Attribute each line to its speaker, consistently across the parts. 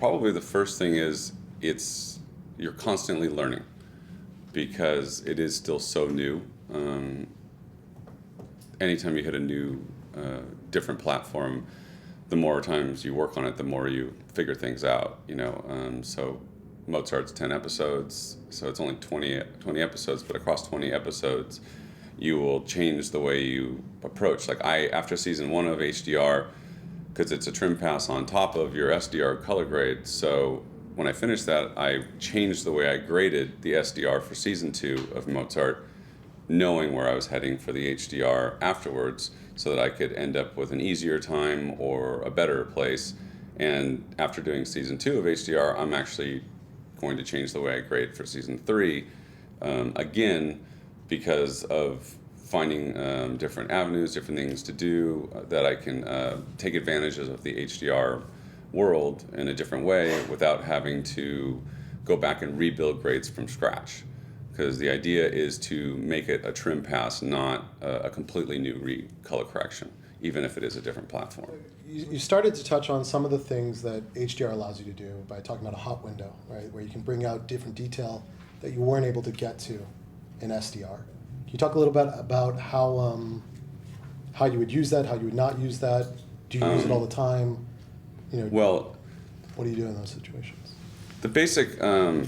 Speaker 1: probably the first thing is you're constantly learning because it is still so new. Anytime you hit a new, different platform, the more times you work on it, the more you figure things out, So Mozart's 10 episodes, so it's only 20 episodes, but across 20 episodes, you will change the way you approach. Like after season 1 of HDR, because it's a trim pass on top of your SDR color grade, so when I finished that, I changed the way I graded the SDR for season 2 of Mozart, knowing where I was heading for the HDR afterwards, so that I could end up with an easier time or a better place. And after doing season 2 of HDR, I'm actually going to change the way I grade for season 3, again, because of finding different avenues, different things to do, that I can take advantages of the HDR world in a different way without having to go back and rebuild grades from scratch. Because the idea is to make it a trim pass, not a completely new color correction, even if it is a different platform.
Speaker 2: You started to touch on some of the things that HDR allows you to do by talking about a hot window, right, where you can bring out different detail that you weren't able to get to in SDR. Can you talk a little bit about how you would use that, how you would not use that? Do you use it all the time?
Speaker 1: Well,
Speaker 2: what do you do in those situations?
Speaker 1: The basic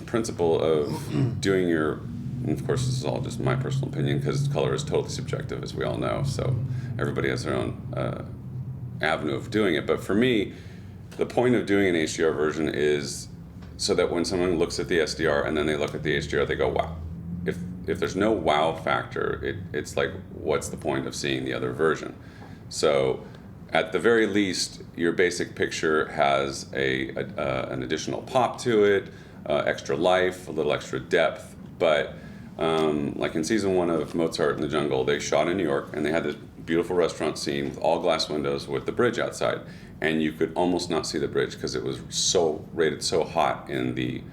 Speaker 1: principle of doing and of course this is all just my personal opinion because color is totally subjective, as we all know, so everybody has their own avenue of doing it. But for me, the point of doing an HDR version is so that when someone looks at the SDR and then they look at the HDR, they go, wow. If there's no wow factor, it's like, what's the point of seeing the other version? So at the very least, your basic picture has an additional pop to it, extra life, a little extra depth. But like in season 1 of Mozart in the Jungle, they shot in New York, and they had this beautiful restaurant scene with all glass windows with the bridge outside. And you could almost not see the bridge because it was rated so hot in the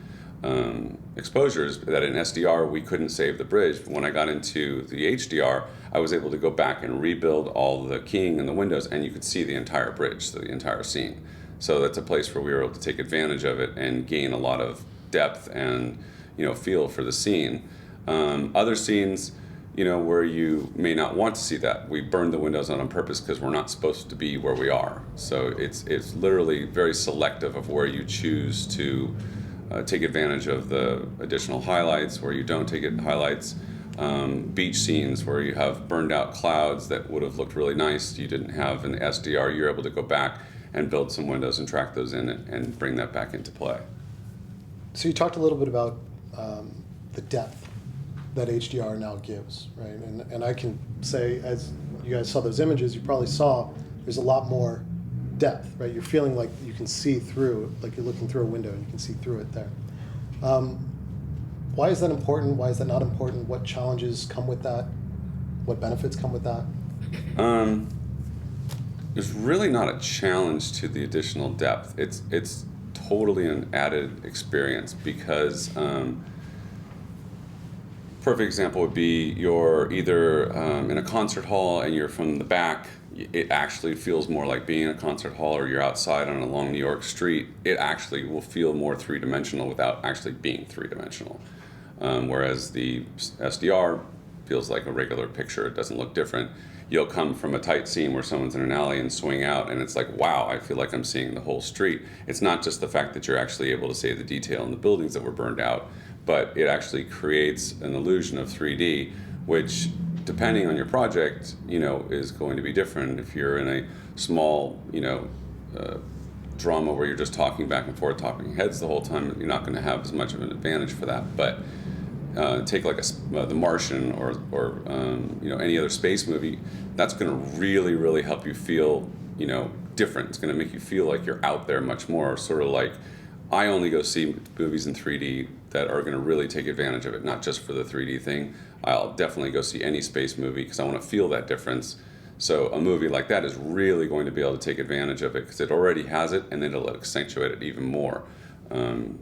Speaker 1: exposures that in SDR we couldn't save the bridge. But when I got into the HDR, I was able to go back and rebuild all the keying and the windows, and you could see the entire bridge, so the entire scene. So that's a place where we were able to take advantage of it and gain a lot of depth and feel for the scene. Other scenes, where you may not want to see that, we burned the windows out on purpose because we're not supposed to be where we are. So it's literally very selective of where you choose to take advantage of the additional highlights, where you don't take highlights. Beach scenes where you have burned out clouds that would have looked really nice, you didn't have in the SDR, you're able to go back and build some windows and track those in and bring that back into play.
Speaker 2: So you talked a little bit about the depth that HDR now gives, right? And I can say, as you guys saw those images, you probably saw there's a lot more depth, right? You're feeling like you can see through, like you're looking through a window and you can see through it there. Why is that important? Why is that not important? What challenges come with that? What benefits come with that?
Speaker 1: There's really not a challenge to the additional depth. It's totally an added experience because perfect example would be you're either in a concert hall and you're from the back. It actually feels more like being in a concert hall, or you're outside on a long New York street. It actually will feel more three-dimensional without actually being three-dimensional. Whereas the SDR feels like a regular picture. It doesn't look different. You'll come from a tight scene where someone's in an alley and swing out, and it's like, wow, I feel like I'm seeing the whole street. It's not just the fact that you're actually able to see the detail in the buildings that were burned out, but it actually creates an illusion of 3D, which, depending on your project, is going to be different. If you're in a small, drama where you're just talking back and forth, talking heads the whole time, you're not going to have as much of an advantage for that. But take like The Martian or any other space movie, that's going to really, really help you feel, different. It's going to make you feel like you're out there much more. Sort of like, I only go see movies in 3D that are going to really take advantage of it, not just for the 3D thing. I'll definitely go see any space movie because I want to feel that difference. So a movie like that is really going to be able to take advantage of it because it already has it, and then it'll accentuate it even more, and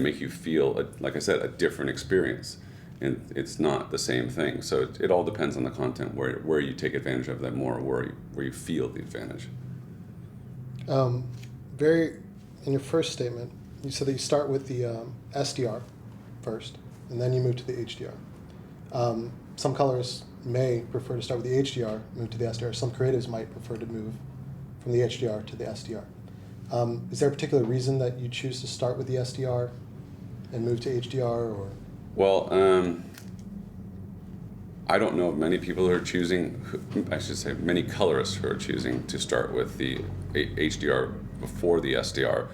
Speaker 1: make you feel, like I said, a different experience. And it's not the same thing. So it all depends on the content, where you take advantage of that more, where you feel the advantage.
Speaker 2: Very in your first statement, you said that you start with the SDR first, and then you move to the HDR. Some colorists may prefer to start with the HDR, move to the SDR. Some creatives might prefer to move from the HDR to the SDR. Is there a particular reason that you choose to start with the SDR and move to HDR, or?
Speaker 1: Well, I don't know of many people who are choosing, I should say many colorists who are choosing to start with the HDR before the SDR.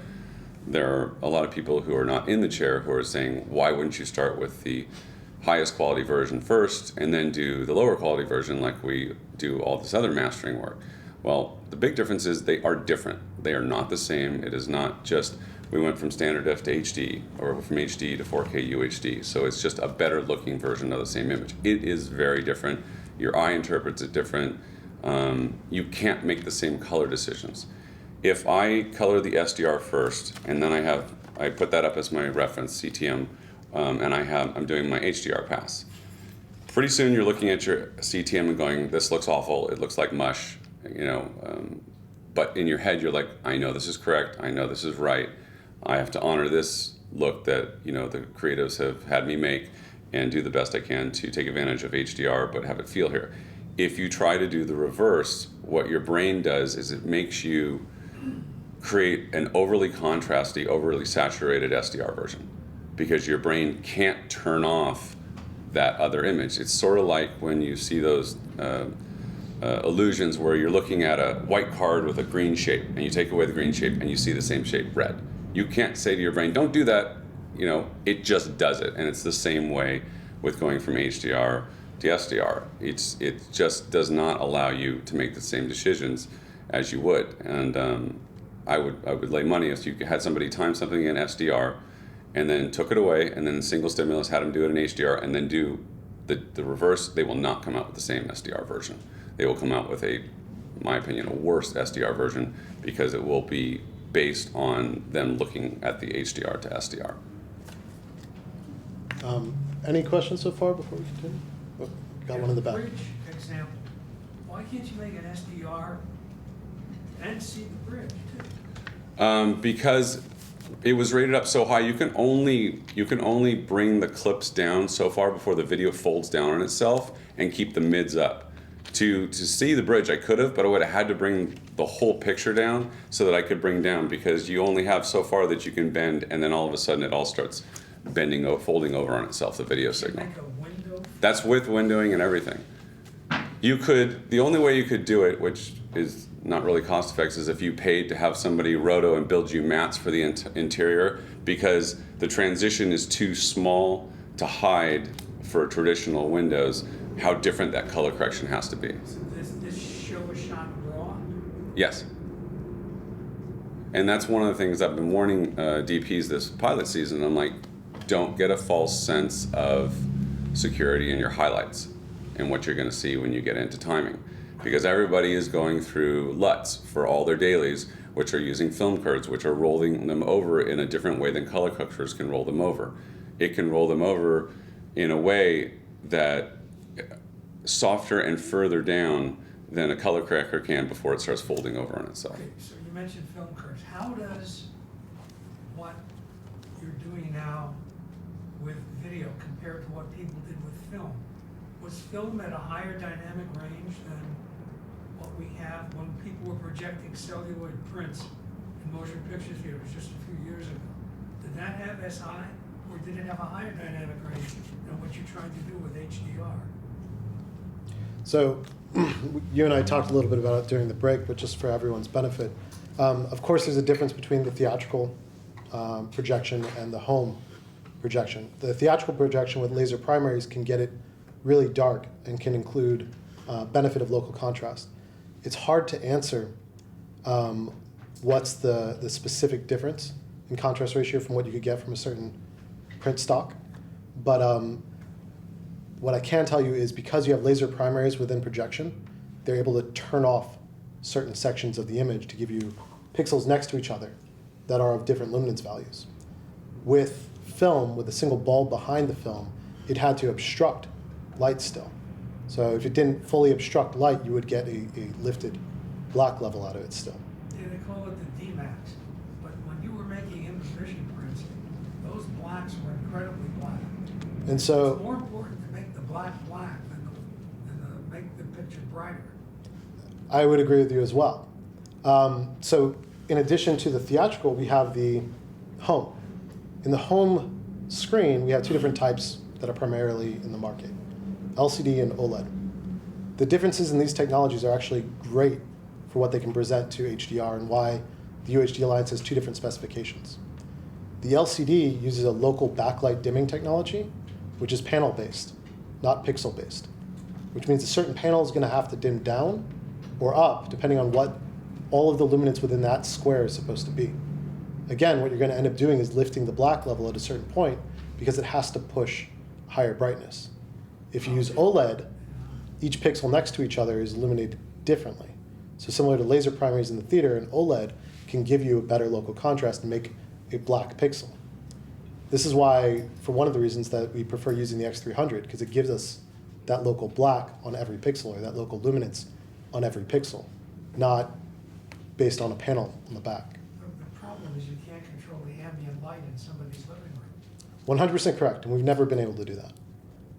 Speaker 1: There are a lot of people who are not in the chair who are saying, why wouldn't you start with the highest quality version first and then do the lower quality version like we do all this other mastering work? Well, the big difference is they are different. They are not the same. It is not just we went from standard def to HD or from HD to 4K UHD. So it's just a better looking version of the same image. It is very different. Your eye interprets it different. You can't make the same color decisions. If I color the SDR first and then I put that up as my reference CTM, and I'm doing my HDR pass. Pretty soon you're looking at your CTM and going, this looks awful. It looks like mush, but in your head you're like, I know this is correct. I know this is right. I have to honor this look that the creatives have had me make and do the best I can to take advantage of HDR, but have it feel here. If you try to do the reverse, what your brain does is it makes you create an overly contrasty, overly saturated SDR version because your brain can't turn off that other image. It's sort of like when you see those illusions where you're looking at a white card with a green shape and you take away the green shape and you see the same shape red. You can't say to your brain, don't do that. It just does it. And it's the same way with going from HDR to SDR. It just does not allow you to make the same decisions as you would. And I would lay money if you had somebody time something in SDR and then took it away and then single stimulus had them do it in HDR and then do the reverse, they will not come out with the same SDR version. They will come out with in my opinion, a worse SDR version because it will be based on them looking at the HDR to SDR.
Speaker 2: Any questions so far before we continue? Oh, got one in the back.
Speaker 3: Bridge example. Why can't you make an SDR and see the bridge too?
Speaker 1: Because it was rated up so high, you can only bring the clips down so far before the video folds down on itself and keep the mids up. To see the bridge, I could have, but I would have had to bring the whole picture down so that I could bring down, because you only have so far that you can bend, and then all of a sudden it all starts folding over on itself, the video signal.
Speaker 3: Make a window?
Speaker 1: That's with windowing and everything. The only way you could do it, which is not really cost effective, is if you paid to have somebody roto and build you mats for the interior, because the transition is too small to hide for traditional windows how different that color correction has to be.
Speaker 3: So this show was shot raw?
Speaker 1: Yes. And that's one of the things I've been warning DPs this pilot season. I'm like, don't get a false sense of security in your highlights and what you're going to see when you get into timing. Because everybody is going through LUTs for all their dailies, which are using film curves, which are rolling them over in a different way than color correctors can roll them over. It can roll them over in a way that softer and further down than a color corrector can before it starts folding over on itself.
Speaker 3: Okay, so you mentioned film curves. How does what you're doing now with video compare to what people did with film? Was film at a higher dynamic range than what we have when people were projecting celluloid prints in motion picture theaters just a few years ago? Did that have as high, or did it have a higher dynamic range than what you're trying to do with HDR?
Speaker 2: So you and I talked a little bit about it during the break, but just for everyone's benefit. Of course, there's a difference between the theatrical projection and the home projection. The theatrical projection with laser primaries can get it really dark and can include benefit of local contrast. It's hard to answer what's the specific difference in contrast ratio from what you could get from a certain print stock. But what I can tell you is because you have laser primaries within projection, they're able to turn off certain sections of the image to give you pixels next to each other that are of different luminance values. With film, with a single bulb behind the film, it had to obstruct light still. So if it didn't fully obstruct light, you would get a lifted black level out of it still.
Speaker 3: Yeah, they call it the D-max. But when you were blacks were incredibly black.
Speaker 2: And
Speaker 3: It's
Speaker 2: so,
Speaker 3: more important to make the black black than to make the picture brighter.
Speaker 2: I would agree with you as well. So in addition to the theatrical, we have the home. In the home screen, we have two different types that are primarily in the market, LCD and OLED. The differences in these technologies are actually great for what they can present to HDR and why the UHD Alliance has two different specifications. The LCD uses a local backlight dimming technology, which is panel-based, not pixel-based, which means a certain panel is going to have to dim down or up, depending on what all of the luminance within that square is supposed to be. Again, what you're going to end up doing is lifting the black level at a certain point because it has to push higher brightness. If you use OLED, each pixel next to each other is illuminated differently. So similar to laser primaries in the theater, an OLED can give you a better local contrast and make a black pixel. This is why, for one of the reasons that we prefer using the X300, because it gives us that local black on every pixel, or that local luminance on every pixel, not based on a panel on the back.
Speaker 3: The problem is you can't control the ambient light in somebody's living room.
Speaker 2: 100% correct, and we've never been able to do that.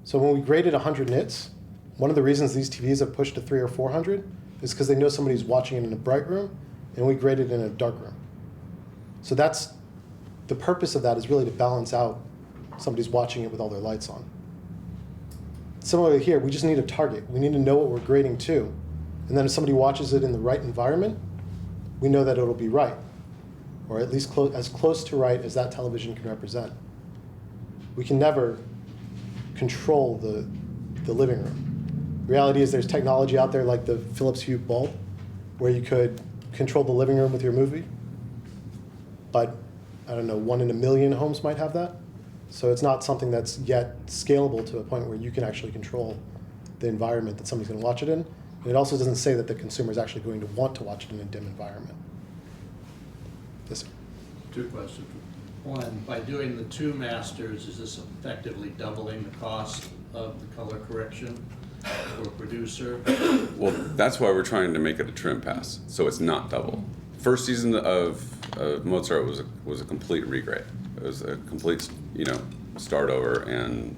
Speaker 2: So when we graded 100 nits, one of the reasons these TVs have pushed to 300 or 400 is because they know somebody's watching it in a bright room, and we graded in a dark room. So that's the purpose of that, is really to balance out somebody's watching it with all their lights on. Similarly here, we just need a target. We need to know what we're grading to, and then if somebody watches it in the right environment, we know that it'll be right, or at least as close to right as that television can represent. We can never control the living room. The reality is there's technology out there like the Philips Hue bulb, where you could control the living room with your movie, but I don't know, 1 in a million homes might have that. So it's not something that's yet scalable to a point where you can actually control the environment that somebody's going to watch it in. And it also doesn't say that the consumer is actually going to want to watch it in a dim environment. Yes, sir.
Speaker 4: Two questions. One, by doing the two masters, is this effectively doubling the cost of the color correction for a producer?
Speaker 1: Well, that's why we're trying to make it a trim pass, so it's not double. First season of Mozart was a complete regrade. It was a complete, start over and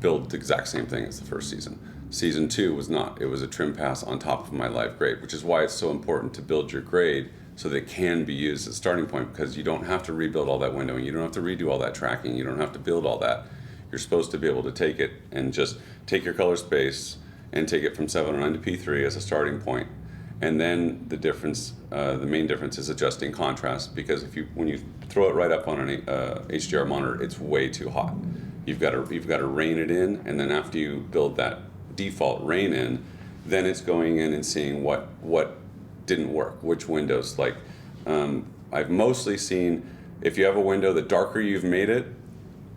Speaker 1: build the exact same thing as the first season. Season 2 was not. It was a trim pass on top of my live grade, which is why it's so important to build your grade so that it can be used as a starting point, because you don't have to rebuild all that windowing, you don't have to redo all that tracking, you don't have to build all that. You're supposed to be able to take it and just take your color space and take it from 709 to P3 as a starting point. And then the difference, the main difference is adjusting contrast, because when you throw it right up on an HDR monitor, it's way too hot. You've got to rein it in, and then after you build that default rein in, then it's going in and seeing what didn't work, which windows. Like I've mostly seen, if you have a window, the darker you've made it,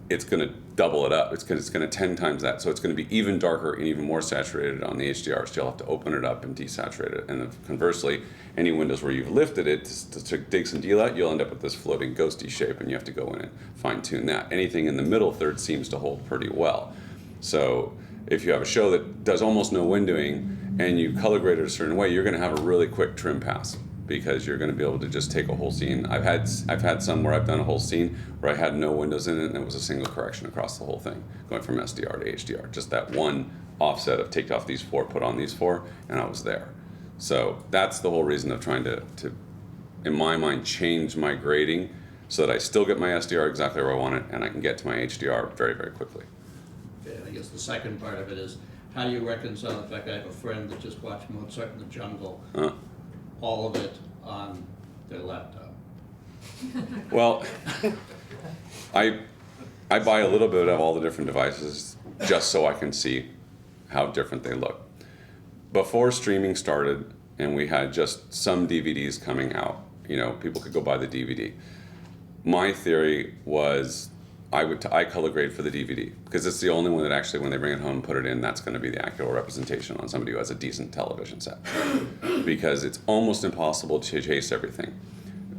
Speaker 1: it's going to double it up. It's going to 10 times that. So it's going to be even darker and even more saturated on the HDR. So you'll have to open it up and desaturate it. And conversely, any windows where you've lifted it to dig some daylight, you'll end up with this floating ghosty shape, and you have to go in and fine tune that. Anything in the middle third seems to hold pretty well. So if you have a show that does almost no windowing and you color grade it a certain way, you're going to have a really quick trim pass, because you're going to be able to just take a whole scene. I've had some where I've done a whole scene where I had no windows in it, and it was a single correction across the whole thing, going from SDR to HDR. Just that one offset of take off these 4, put on these 4, and I was there. So that's the whole reason of trying to in my mind, change my grading so that I still get my SDR exactly where I want it, and I can get to my HDR very, very quickly.
Speaker 4: Okay, I guess the second part of it is, how do you reconcile the fact I have a friend that just watched Mozart in the Jungle, all of it on their laptop?
Speaker 1: Well, I buy a little bit of all the different devices just so I can see how different they look. Before streaming started and we had just some DVDs coming out, people could go buy the DVD. My theory was I color grade for the DVD, because it's the only one that actually, when they bring it home and put it in, that's going to be the accurate representation on somebody who has a decent television set. Because it's almost impossible to chase everything.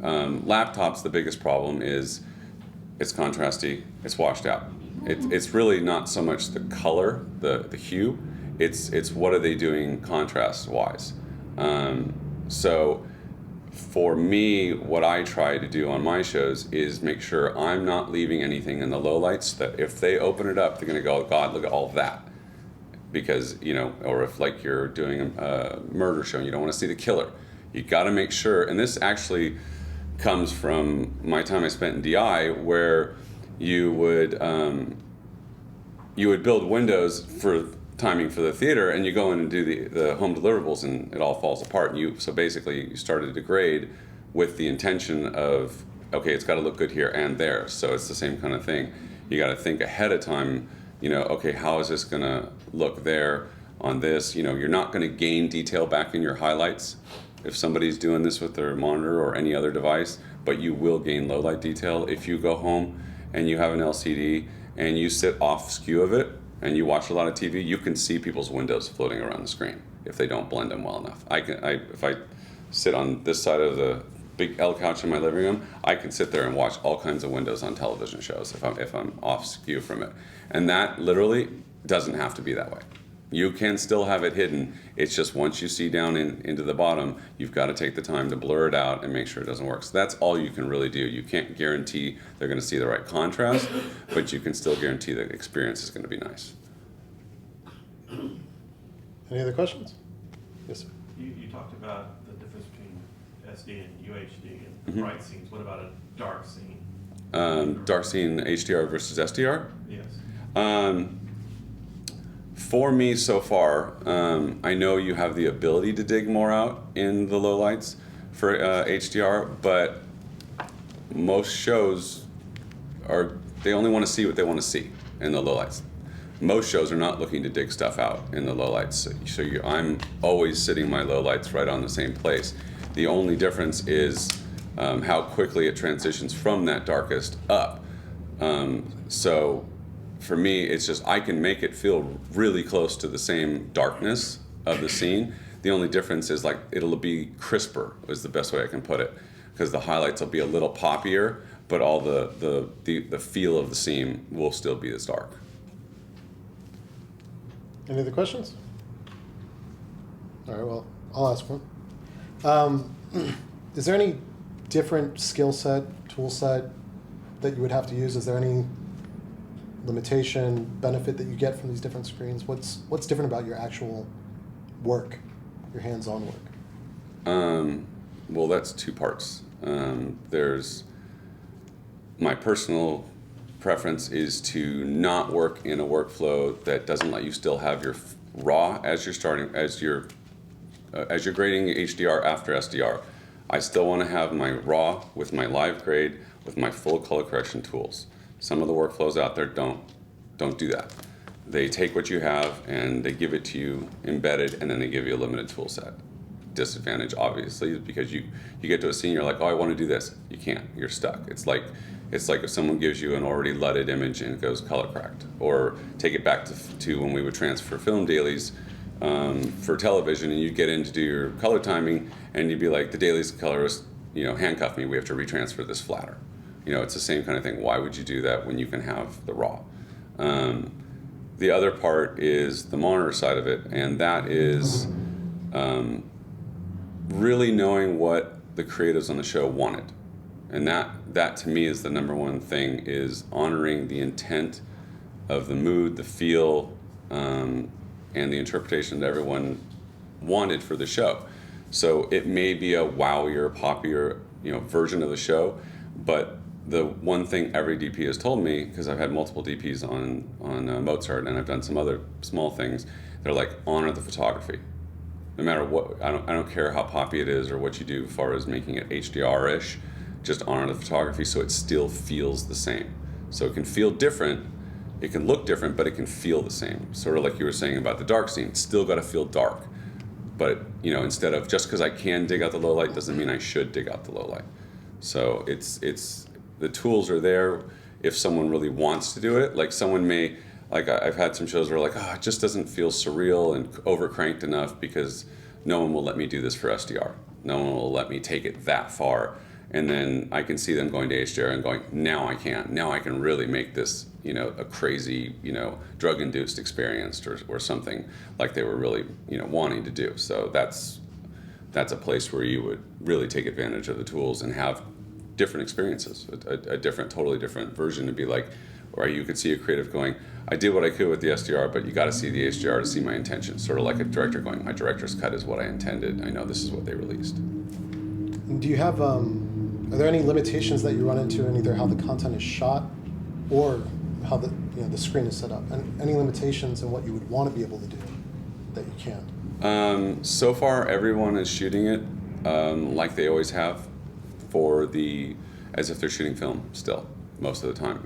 Speaker 1: Laptops, the biggest problem is it's contrasty, it's washed out. It's really not so much the color, the hue, it's what are they doing contrast-wise. So for me, what I try to do on my shows is make sure I'm not leaving anything in the lowlights that if they open it up, they're going to go, God, look at all of that. Because, you know, or if like you're doing a murder show and you don't want to see the killer, you got to make sure, and this actually comes from my time I spent in DI, where you would build windows for timing for the theater, and you go in and do the home deliverables, and it all falls apart. And so basically you started to grade with the intention of, okay, it's got to look good here and there. So it's the same kind of thing. You got to think ahead of time, you know, okay, how is this going to look there on this? You know, you're not going to gain detail back in your highlights if somebody's doing this with their monitor or any other device, but you will gain low light detail if you go home and you have an LCD and you sit off skew of it and you watch a lot of TV. You can see people's windows floating around the screen if they don't blend them well enough. If I sit on this side of the big L couch in my living room, I can sit there and watch all kinds of windows on television shows if I'm off skew from it. And that literally doesn't have to be that way. You can still have it hidden. It's just once you see down into the bottom, you've got to take the time to blur it out and make sure it doesn't work. So that's all you can really do. You can't guarantee they're going to see the right contrast, but you can still guarantee the experience is going to be nice.
Speaker 2: Any other questions? Yes, sir.
Speaker 5: You talked about the difference between SD and UHD and bright scenes. What about a dark scene?
Speaker 1: Dark scene HDR versus SDR?
Speaker 5: Yes.
Speaker 1: For me so far, I know you have the ability to dig more out in the lowlights for HDR, but most shows they only want to see what they want to see in the lowlights. Most shows are not looking to dig stuff out in the lowlights. So I'm always sitting my lowlights right on the same place. The only difference is how quickly it transitions from that darkest up. So for me, it's just I can make it feel really close to the same darkness of the scene. The only difference is like it'll be crisper is the best way I can put it, because the highlights will be a little poppier, but all the feel of the scene will still be as dark.
Speaker 2: Any other questions? All right, well, I'll ask one. Is there any different skill set, tool set that you would have to use? Is there any limitation, benefit that you get from these different screens? What's different about your actual work, your hands-on work?
Speaker 1: Well, that's two parts. There's my personal preference is to not work in a workflow that doesn't let you still have your raw as you're grading HDR after SDR. I still want to have my raw with my live grade with my full color correction tools. Some of the workflows out there don't do that. They take what you have and they give it to you embedded, and then they give you a limited tool set. Disadvantage, obviously, is because you get to a scene, you're like, oh, I want to do this. You can't. You're stuck. It's like if someone gives you an already LUTed image and it goes color cracked. Or take it back to when we would transfer film dailies for television, and you get in to do your color timing, and you'd be like, the dailies colorist, handcuff me. We have to retransfer this flatter. It's the same kind of thing. Why would you do that when you can have the raw? The other part is the monitor side of it, and that is really knowing what the creatives on the show wanted. And that to me is the number one thing, is honoring the intent of the mood, the feel, and the interpretation that everyone wanted for the show. So it may be a wowier, poppier, version of the show, but the one thing every DP has told me, because I've had multiple DPs on Mozart, and I've done some other small things, they're like, honor the photography. No matter what, I don't care how poppy it is or what you do as far as making it HDR-ish, just honor the photography so it still feels the same. So it can feel different, it can look different, but it can feel the same. Sort of like you were saying about the dark scene, it's still got to feel dark. But instead of just because I can dig out the low light doesn't mean I should dig out the low light. So it's the tools are there if someone really wants to do it. Like someone may, like I've had some shows where it just doesn't feel surreal and overcranked enough because no one will let me do this for SDR. No one will let me take it that far. And then I can see them going to HDR and going, now I can. Now I can really make this, a crazy, drug-induced experience or something like they were really, wanting to do. So that's that's a place where you would really take advantage of the tools and have different experiences, a different, totally different version to be like, or you could see a creative going, I did what I could with the SDR, but you got to see the HDR to see my intention. Sort of like a director going, my director's cut is what I intended. I know this is what they released.
Speaker 2: Do you have, are there any limitations that you run into in either how the content is shot or how the screen is set up? And any limitations in what you would want to be able to do that you can't?
Speaker 1: So far, everyone is shooting it like they always have, as if they're shooting film still, most of the time.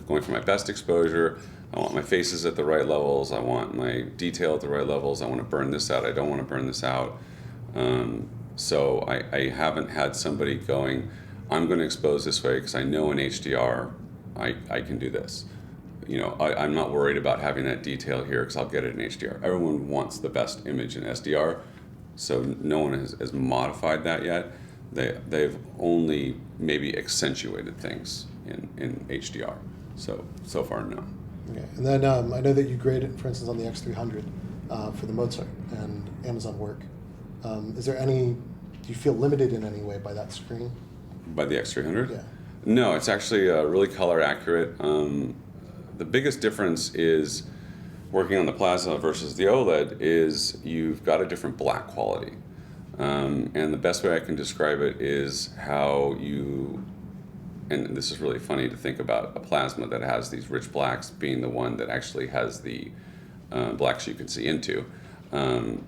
Speaker 1: Going for my best exposure, I want my faces at the right levels, I want my detail at the right levels, I want to burn this out, I don't want to burn this out. So I haven't had somebody going, I'm going to expose this way because I know in HDR I can do this. I'm not worried about having that detail here because I'll get it in HDR. Everyone wants the best image in SDR, so no one has modified that yet. They've only maybe accentuated things in HDR. So far, no.
Speaker 2: Okay. And then I know that you graded, for instance, on the X300 for the Mozart and Amazon work. Is there do you feel limited in any way by that screen?
Speaker 1: By the X300?
Speaker 2: Yeah.
Speaker 1: No, it's actually really color accurate. The biggest difference is working on the plasma versus the OLED is you've got a different black quality. And the best way I can describe it is how and this is really funny to think about a plasma that has these rich blacks being the one that actually has the blacks you can see into.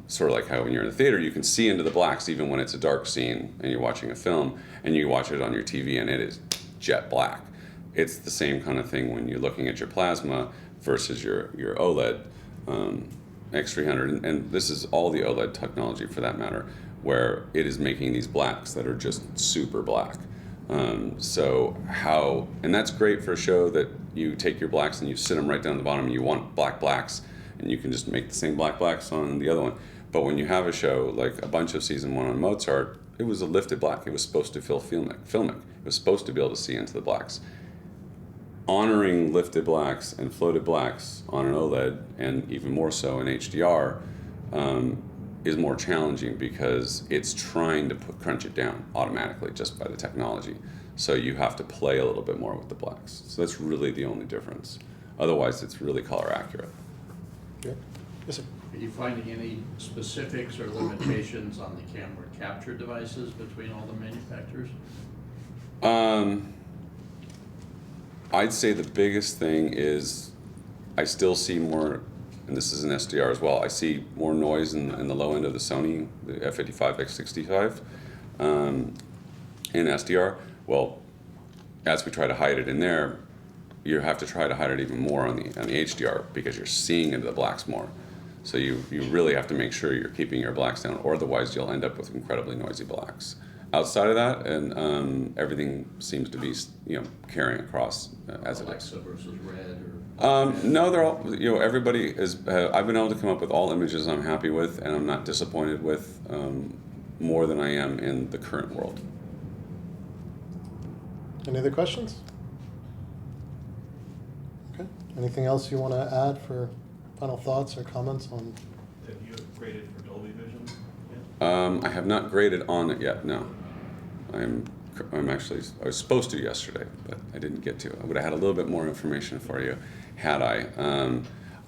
Speaker 1: Sort of like how when you're in the theater you can see into the blacks even when it's a dark scene and you're watching a film, and you watch it on your TV and it is jet black. It's the same kind of thing when you're looking at your plasma versus your OLED X300, and this is all the OLED technology for that matter, where it is making these blacks that are just super black. And that's great for a show that you take your blacks and you sit them right down the bottom and you want black blacks, and you can just make the same black blacks on the other one. But when you have a show like a bunch of season 1 on Mozart, it was a lifted black. It was supposed to feel filmic. It was supposed to be able to see into the blacks. Honoring lifted blacks and floated blacks on an OLED, and even more so in HDR, is more challenging because it's trying to crunch it down automatically just by the technology. So you have to play a little bit more with the blacks. So that's really the only difference. Otherwise, it's really color accurate.
Speaker 2: Yeah. Yes, sir.
Speaker 4: Are you finding any specifics or limitations on the camera capture devices between all the manufacturers?
Speaker 1: I'd say the biggest thing is I still see more, and this is an SDR as well, I see more noise in the low end of the Sony, the F55, X65 in SDR. Well, as we try to hide it in there, you have to try to hide it even more on the HDR because you're seeing into the blacks more. So you really have to make sure you're keeping your blacks down, or otherwise you'll end up with incredibly noisy blacks. Outside of that, and everything seems to be carrying across as
Speaker 4: Alexa
Speaker 1: it is.
Speaker 4: versus red or?
Speaker 1: No, they're all everybody is. I've been able to come up with all images I'm happy with, and I'm not disappointed with more than I am in the current world.
Speaker 2: Any other questions? Okay. Anything else you want to add for final thoughts or comments on?
Speaker 5: Have you graded for Dolby Vision yet?
Speaker 1: I have not graded on it yet. No, I'm actually. I was supposed to yesterday, but I didn't get to. I would have had a little bit more information for you, had I.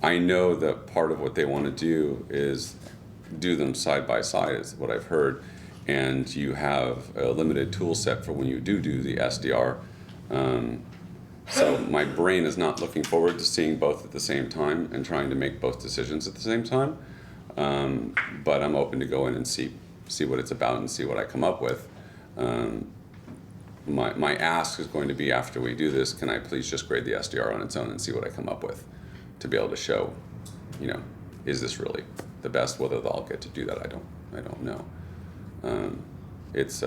Speaker 1: I know that part of what they want to do is do them side by side, is what I've heard, and you have a limited tool set for when you do the SDR. So my brain is not looking forward to seeing both at the same time and trying to make both decisions at the same time. But I'm open to go in and see what it's about and see what I come up with. My ask is going to be, after we do this, can I please just grade the SDR on its own and see what I come up with, to be able to show, is this really the best? Whether I'll get to do that, I don't know. It's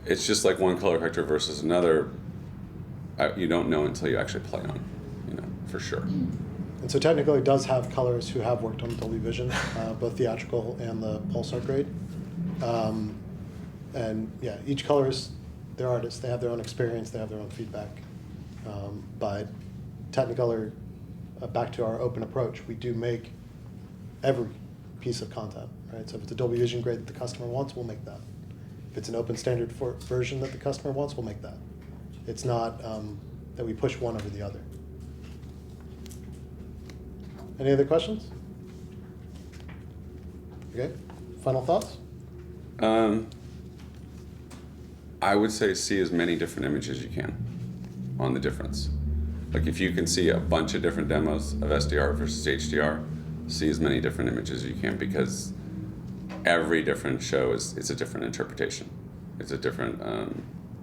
Speaker 1: it's just like one color corrector versus another. You don't know until you actually play on, for sure.
Speaker 2: And so Technicolor does have colorists who have worked on Dolby Vision, both theatrical and the Pulsar grade. And yeah, each colorist, they're artists, they have their own experience, they have their own feedback. But Technicolor, back to our open approach, we do make every piece of content. right? So if it's a Dolby Vision grade that the customer wants, we'll make that. If it's an open standard version that the customer wants, we'll make that. It's not that we push one over the other. Any other questions? Okay, final thoughts?
Speaker 1: I would say see as many different images as you can on the difference. Like if you can see a bunch of different demos of SDR versus HDR, see as many different images as you can, because every different show it's a different interpretation. It's a different,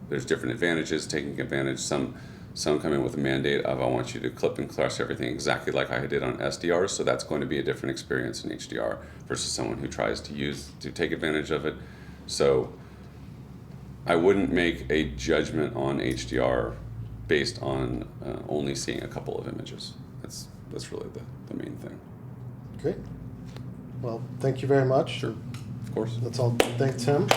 Speaker 1: there's different advantages, taking advantage. Some come in with a mandate of, I want you to clip and crush everything exactly like I did on SDR, so that's going to be a different experience in HDR versus someone who tries to take advantage of it. So I wouldn't make a judgment on HDR based on only seeing a couple of images. That's really the main thing.
Speaker 2: Great. Well, thank you very much.
Speaker 1: Sure, of course.
Speaker 2: Let's all thank Tim.